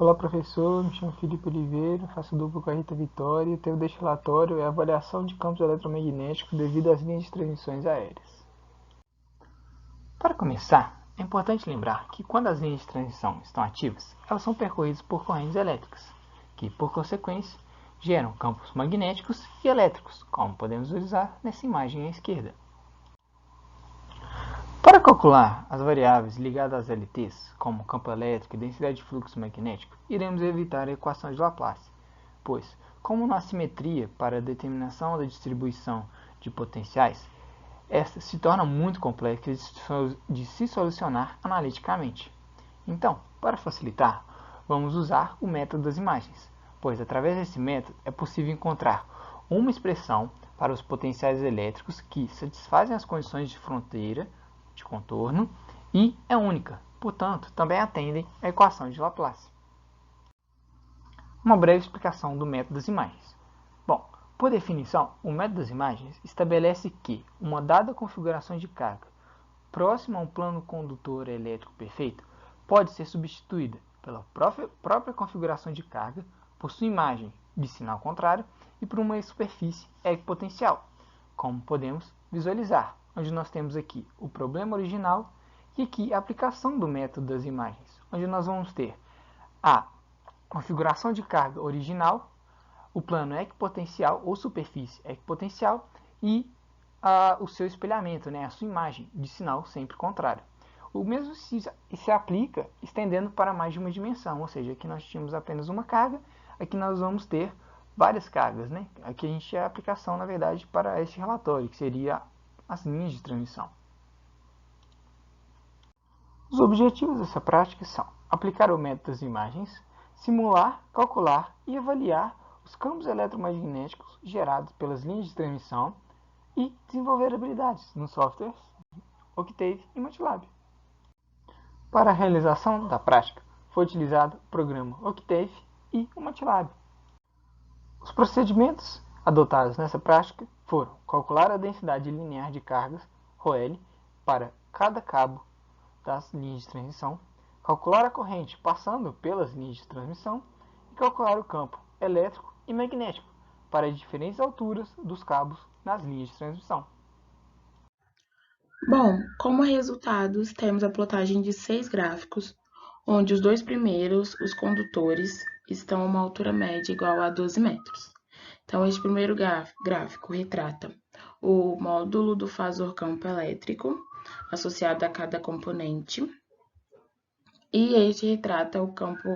Olá, professor. Me chamo Felipe Oliveira, faço dupla com a Rita Vitória e o tema deste relatório é a avaliação de campos eletromagnéticos devido às linhas de transmissões aéreas. Para começar, é importante lembrar que quando as linhas de transmissão estão ativas, elas são percorridas por correntes elétricas, que, por consequência, geram campos magnéticos e elétricos, como podemos visualizar nessa imagem à esquerda. Para calcular as variáveis ligadas às LTs, como campo elétrico e densidade de fluxo magnético, iremos evitar a equação de Laplace, pois, como na simetria para a determinação da distribuição de potenciais, esta se torna muito complexa de se solucionar analiticamente. Então, para facilitar, vamos usar o método das imagens, pois através desse método é possível encontrar uma expressão para os potenciais elétricos que satisfazem as condições de fronteira de contorno e é única, portanto, também atendem à equação de Laplace. Uma breve explicação do método das imagens. Bom, por definição, o método das imagens estabelece que uma dada configuração de carga próxima a um plano condutor elétrico perfeito pode ser substituída pela própria configuração de carga por sua imagem de sinal contrário e por uma superfície equipotencial, como podemos visualizar, onde nós temos aqui o problema original e aqui a aplicação do método das imagens, onde nós vamos ter a configuração de carga original, o plano equipotencial ou superfície equipotencial e o seu espelhamento, a sua imagem de sinal sempre contrário. O mesmo se aplica estendendo para mais de uma dimensão, ou seja, aqui nós tínhamos apenas uma carga, aqui nós vamos ter várias cargas. Aqui a gente é a aplicação, na verdade, para este relatório, que seria as linhas de transmissão. Os objetivos dessa prática são aplicar o método das imagens, simular, calcular e avaliar os campos eletromagnéticos gerados pelas linhas de transmissão e desenvolver habilidades nos softwares Octave e MATLAB. Para a realização da prática, foi utilizado o programa Octave e o MATLAB. Os procedimentos adotados nessa prática foram calcular a densidade linear de cargas, ρL, para cada cabo das linhas de transmissão, calcular a corrente passando pelas linhas de transmissão e calcular o campo elétrico e magnético para as diferentes alturas dos cabos nas linhas de transmissão. Bom, como resultados, temos a plotagem de 6 gráficos, onde os dois primeiros, os condutores, estão a uma altura média igual a 12 metros. Então, este primeiro gráfico retrata o módulo do fasor campo elétrico associado a cada componente, e este retrata o campo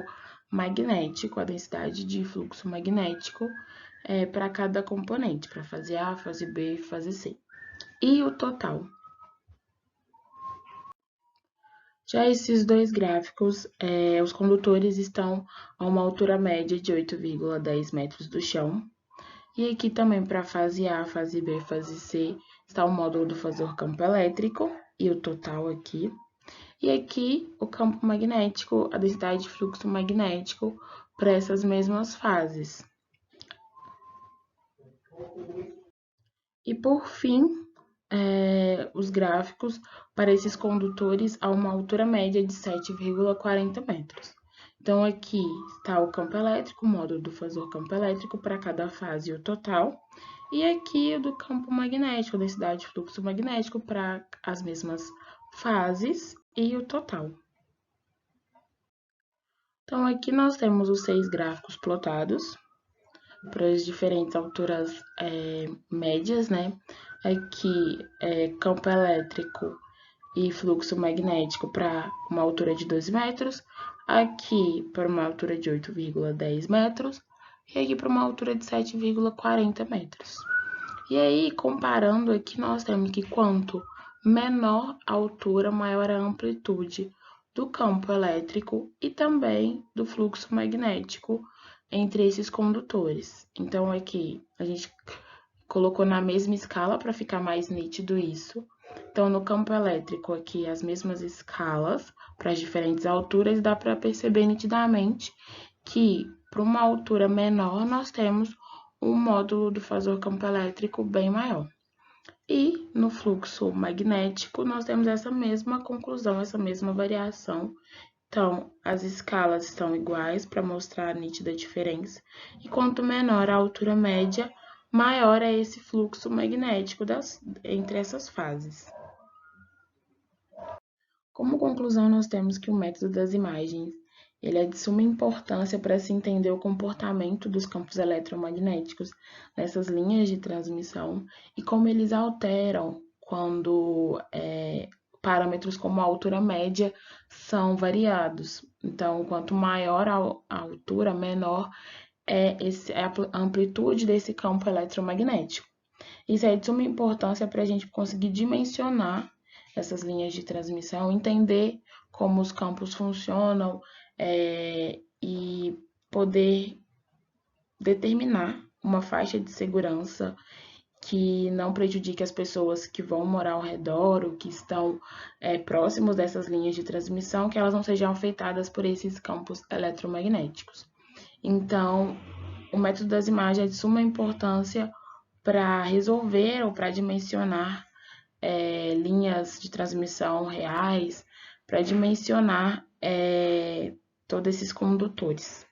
magnético, a densidade de fluxo magnético para cada componente, para fase A, fase B e fase C. E o total. Já esses dois gráficos, os condutores estão a uma altura média de 8,10 metros do chão. E aqui também para a fase A, fase B, fase C, está o módulo do fasor campo elétrico e o total aqui. E aqui o campo magnético, a densidade de fluxo magnético para essas mesmas fases. E por fim, os gráficos para esses condutores a uma altura média de 7,40 metros. Então, aqui está o campo elétrico, o módulo do fasor campo elétrico para cada fase e o total. E aqui o do campo magnético, a densidade de fluxo magnético para as mesmas fases e o total. Então, aqui nós temos os 6 gráficos plotados para as diferentes alturas médias, Aqui campo elétrico e fluxo magnético para uma altura de 12 metros, aqui para uma altura de 8,10 metros e aqui para uma altura de 7,40 metros. E aí, comparando aqui, nós temos que quanto menor a altura, maior a amplitude do campo elétrico e também do fluxo magnético entre esses condutores. Então, aqui a gente colocou na mesma escala para ficar mais nítido isso. Então, no campo elétrico, aqui as mesmas escalas para as diferentes alturas, dá para perceber nitidamente que para uma altura menor nós temos um módulo do fasor campo elétrico bem maior. E no fluxo magnético, nós temos essa mesma conclusão, essa mesma variação Então, as escalas estão iguais para mostrar a nítida diferença, e quanto menor a altura média, maior é esse fluxo magnético entre essas fases. Como conclusão, nós temos que o método das imagens ele é de suma importância para se entender o comportamento dos campos eletromagnéticos nessas linhas de transmissão e como eles alteram quando parâmetros como a altura média são variados. Então, quanto maior a altura, menor é a amplitude desse campo eletromagnético. Isso é de suma importância para a gente conseguir dimensionar essas linhas de transmissão, entender como os campos funcionam e poder determinar uma faixa de segurança que não prejudique as pessoas que vão morar ao redor ou que estão próximos dessas linhas de transmissão, que elas não sejam afetadas por esses campos eletromagnéticos. Então, o método das imagens é de suma importância para resolver ou para dimensionar linhas de transmissão reais, para dimensionar todos esses condutores.